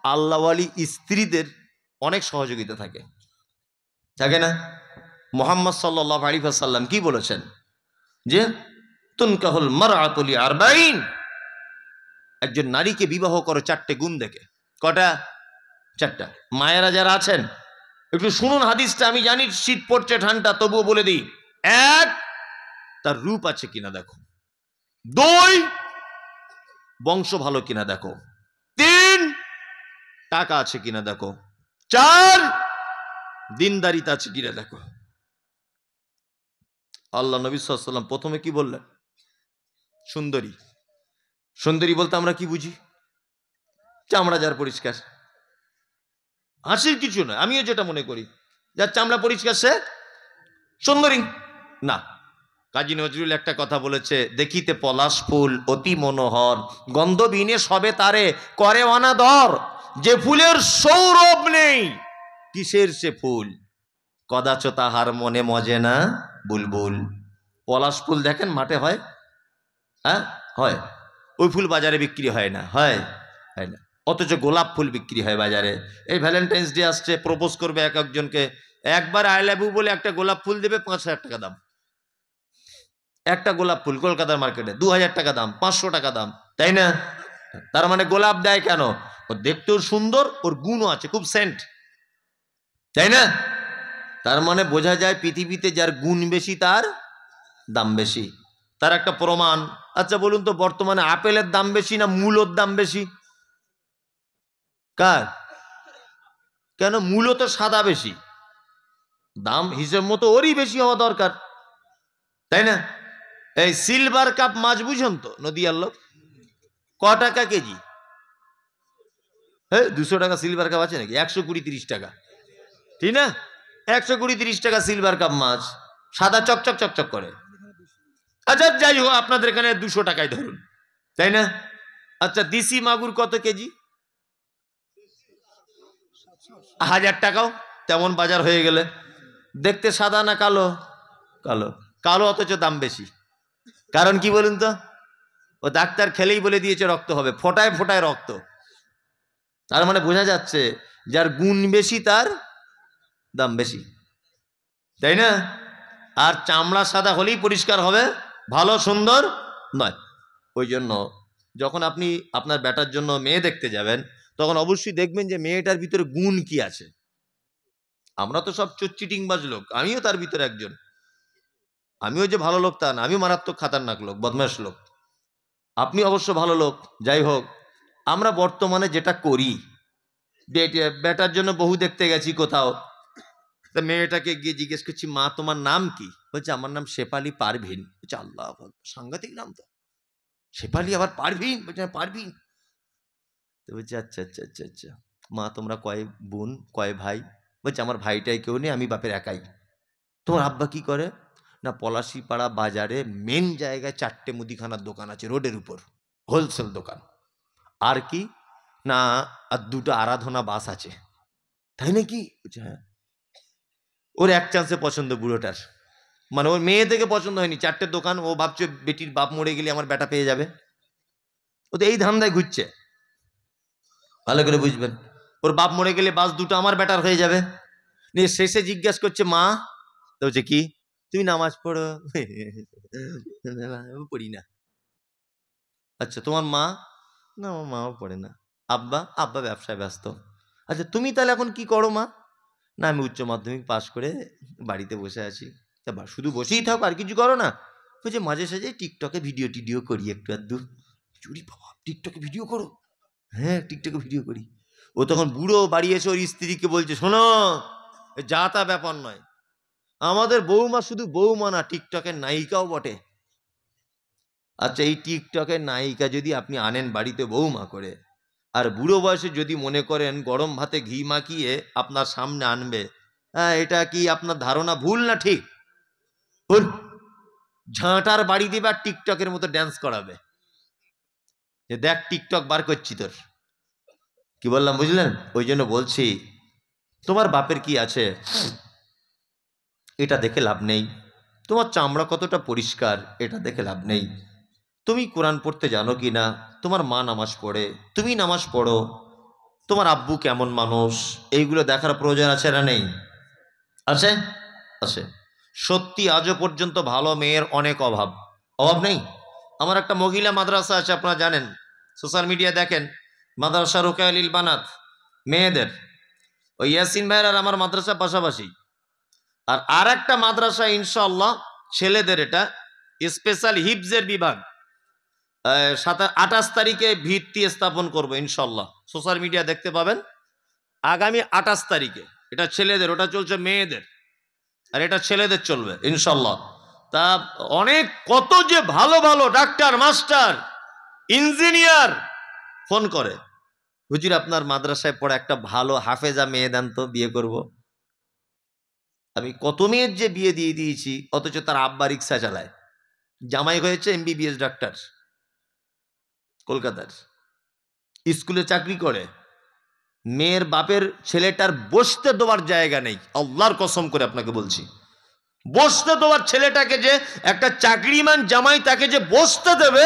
আল্লাহওয়ালি স্ত্রীদের অনেক সহযোগিতা থাকে, থাকে না? মুহাম্মদ সাল্লাল্লাহু আলাইহি ওয়াসাল্লাম কি বলেছেন যে তুনকাহুল মারআতু লিআরবাঈন, একজন নারীকে বিবাহ করো 4টে গুণ দেখে। কটা? 4টা। মায়েরা যারা আছেন একটু শুনুন হাদিসটা, আমি জানি শীত পড়ছে ঠান্ডা, তবুও বলে দিই। 1, তার রূপ আছে কিনা দেখো। 2, বংশ ভালো কিনা দেখো। 3, টাকা আছে কিনা দেখো। 4, দিনদারিতা আছে কিনা দেখো। আল্লাহ নবী সাল্লাল্লাহু আলাইহি ওয়াসাল্লাম প্রথমে কি বললেন? সুন্দরী। সুন্দরী বলতে আমরা কি বুঝি? চামড়া যার পরিষ্কার। হাসির কিছু না, আমিও যেটা মনে করি, যার চামড়া পরিষ্কার সে সুন্দরী না। কাজী নজরুল একটা কথা বলেছে, দেখিতে পলাশ ফুল অতি মনোহর, গন্ধ বিনে সবে তারে করে অনাদর, যে ফুলের সৌরভ নেই কিসের সে ফুল, কদাচ তাহার মনে মজে না বুলবুল। পলাশ ফুল দেখেন মাঠে হয়, হ্যাঁ হয়, ওই ফুল বাজারে বিক্রি হয় না, হয় হয় না। অথচ গোলাপ ফুল বিক্রি হয় বাজারে। এই ভ্যালেন্টাইন্স ডে আসছে, প্রপোজ করবে এক একজনকে, একবার আই লাভ ইউ বলে একটা গোলাপ ফুল দেবে, 5,000 টাকা দাম। একটা গোলাপ ফুল কলকাতার মার্কেটে 2,000 টাকা দাম, 500 টাকা দাম, তাই না? তার মানে গোলাপ দেয় কেন? ও দেখতেও সুন্দর, ওর গুণও আছে, খুব সেন্ট, তাই না? তার মানে বোঝা যায় পৃথিবীতে যার গুণ বেশি তার দাম বেশি। তার একটা প্রমাণ। আচ্ছা বলুন তো, বর্তমানে আপেলের দাম বেশি না মূলোর দাম বেশি? কার? কেন? মূলো তো সাদা বেশি, দাম হিসেব মতো ওরই বেশি হওয়া দরকার, তাই না? এই সিলভার কাপ মাছ বুঝুন তো, নদীয়ার লোক, ক টাকা কেজি? হ্যাঁ, 200 টাকা সিলভার কাপ আছে নাকি? 120-30 টাকা, ঠিক না? 120-30 টাকা সিলভার কাপ মাছ, সাদা চকচক চকচক করে। আচ্ছা যাই হোক, আপনাদের এখানে 200 টাকায় ধরুন, তাই না? আচ্ছা দেশি মাগুর কত কেজি? 1000 টাকাও তেমন বাজার হয়ে গেলে। দেখতে সাদা না কালো? কালো। কালো, অথচ দাম বেশি। কারণ কি বলুন তো? ও ডাক্তার খেলেই বলে দিয়েছে রক্ত হবে, ফোটায় ফোটায় রক্ত। তার মানে বোঝা যাচ্ছে যার গুণ বেশি তার দাম বেশি, তাই না? আর চামড়া সাদা হলেই পরিষ্কার হবে, ভালো সুন্দর নয়। ওই জন্য যখন আপনি আপনার বেটার জন্য মেয়ে দেখতে যাবেন, তখন অবশ্যই দেখবেন যে মেয়েটার ভিতরে গুণ কি আছে। আমরা তো সব চিটিংবাজ লোক, আমিও তার ভিতরে একজন। আমিও যে ভালো লোক তা না, আমিও মারাত্মক খাতারনাক লোক, বদমাশ লোক। আপনি অবশ্য ভালো লোক। যাই হোক, আমরা বর্তমানে যেটা করি, বেটার জন্য বহু দেখতে গেছি কোথাও, তা মেয়েটাকে গিয়ে জিজ্ঞেস করছি, মা তোমার নাম কি? বলছে আমার নাম শেফালি পারভিন। বলছে আল্লাহ, সাংঘাতিক নাম তো, শেফালি আবার পারভিন। বলছে পারভিন। তো বলছে আচ্ছা আচ্ছা আচ্ছা আচ্ছা, মা তোমরা কয় বোন কয় ভাই? বলছে আমার ভাইটাই কেউ নেই, আমি বাপের একাই। তোমার আব্বা কি করে? না পলাশিপাড়া বাজারে মেন জায়গায় 4টে মুদিখানার দোকান আছে, রোডের উপর, হোলসেল দোকান। আর কি না, আর 2টা আরাধনা বাস আছে। তাই নাকি? বলছে হ্যাঁ। ওর এক চান্সে পছন্দ বুড়োটার, মানে ওর মেয়ে থেকে পছন্দ হয়নি, 4টে দোকান। ও ভাবছে বেটির বাপ মরে গেলে আমার বেটা পেয়ে যাবে। ও তো এই ধান্দায় ঘুরছে, ভালো করে বুঝবেন। ওর বাপ মরে গেলে বাস 2টা আমার বেটার হয়ে যাবে। নিয়ে শেষে জিজ্ঞাসা করছে মা, তো বলছে কি? তুমি নামাজ পড়ো? পড়ি না। আচ্ছা তোমার মা? না আমার মাও পড়ে না। আব্বা? আব্বা ব্যবসায় ব্যস্ত। আচ্ছা তুমি তাহলে এখন কি করো মা? না আমি উচ্চ মাধ্যমিক পাশ করে বাড়িতে বসে আছি। তা শুধু বসেই থাকো, আর কিছু করো না? বলছে মাঝে সাঝে টিকটকে ভিডিও টিডিও করি একটু আধটু। চুরি বাবা, টিকটকে ভিডিও করো? হ্যাঁ টিকটকে ভিডিও করি। ও তখন বুড়ো বাড়ি এসে ওর স্ত্রীকে বলছে, শোনো যা তা ব্যাপার নয়, আমাদের বৌমা শুধু বৌমা না, টিকটকের নায়িকাও বটে। আচ্ছা এই টিকটকের নায়িকা যদি আপনি আনেন বাড়িতে বৌমা করে, আর বুড়ো বয়সে যদি মনে করেন গরম ভাতে ঘি মাখিয়ে আপনার সামনে আনবে, হ্যাঁ এটা কি আপনার ধারণা ভুল না ঠিক? ভুল। ঝাঁটার বাড়ি দিবে আর টিকটকের মতো ড্যান্স করাবে, যে দেখ টিকটক বার করছি তোর। কি বললাম বুঝলেন? ওই জন্য বলছি, তোমার বাপের কি আছে এটা দেখে লাভ নেই, তোমার চামড়া কতটা পরিষ্কার এটা দেখে লাভ নেই, তুমি কোরআন পড়তে জানো কি না, তোমার মা নামাজ পড়ে, তুমি নামাজ পড়ো, তোমার আব্বু কেমন মানুষ, এইগুলো দেখার প্রয়োজন আছে না নেই? আছে, আছে। সত্যি আজও পর্যন্ত ভালো মেয়ের অনেক অভাব, অভাব নেই। আমার একটা মহিলা মাদ্রাসা আছে, আপনারা জানেন, সোশ্যাল মিডিয়া দেখেন, মাদ্রাসা রুকায়ালিল বানাত, মেয়েদের। ওই ইয়াসিন ভাইয়ের আর আমার মাদ্রাসা পাশাপাশি। আর একটা মাদ্রাসা ইনশাআল্লাহ ছেলেদের, এটা স্পেশাল হিফজের বিভাগ, 28 তারিখে ভিত্তি স্থাপন করবো ইনশাআল্লাহ। সোশ্যাল মিডিয়া দেখতে পাবেন, আগামী 28 তারিখে। এটা ছেলেদের, ওটা চলছে মেয়েদের, আর এটা ছেলেদের চলবে ইনশাআল্লাহ। তা অনেক কত যে ভালো ভালো ডাক্তার, মাস্টার, ইঞ্জিনিয়ার ফোন করে, হুজুর আপনার মাদ্রাসায় পড়ে একটা ভালো হাফেজা মেয়ে দেন তো, বিয়ে করব। আমি কত মেয়ের যে বিয়ে দিয়ে দিয়েছি, অথচ তার আব্বা রিক্সা চালায়, জামাই হয়েছে MBBS ডাক্তার, কলকাতার স্কুলে চাকরি করে। মেয়ের বাপের ছেলেটার বসতে দেওয়ার জায়গা নেই, আল্লাহর কসম করে আপনাকে বলছি। বসতে দেওয়ার ছেলেটাকে, যে একটা চাকরিমান জামাই তাকে যে বসতে দেবে,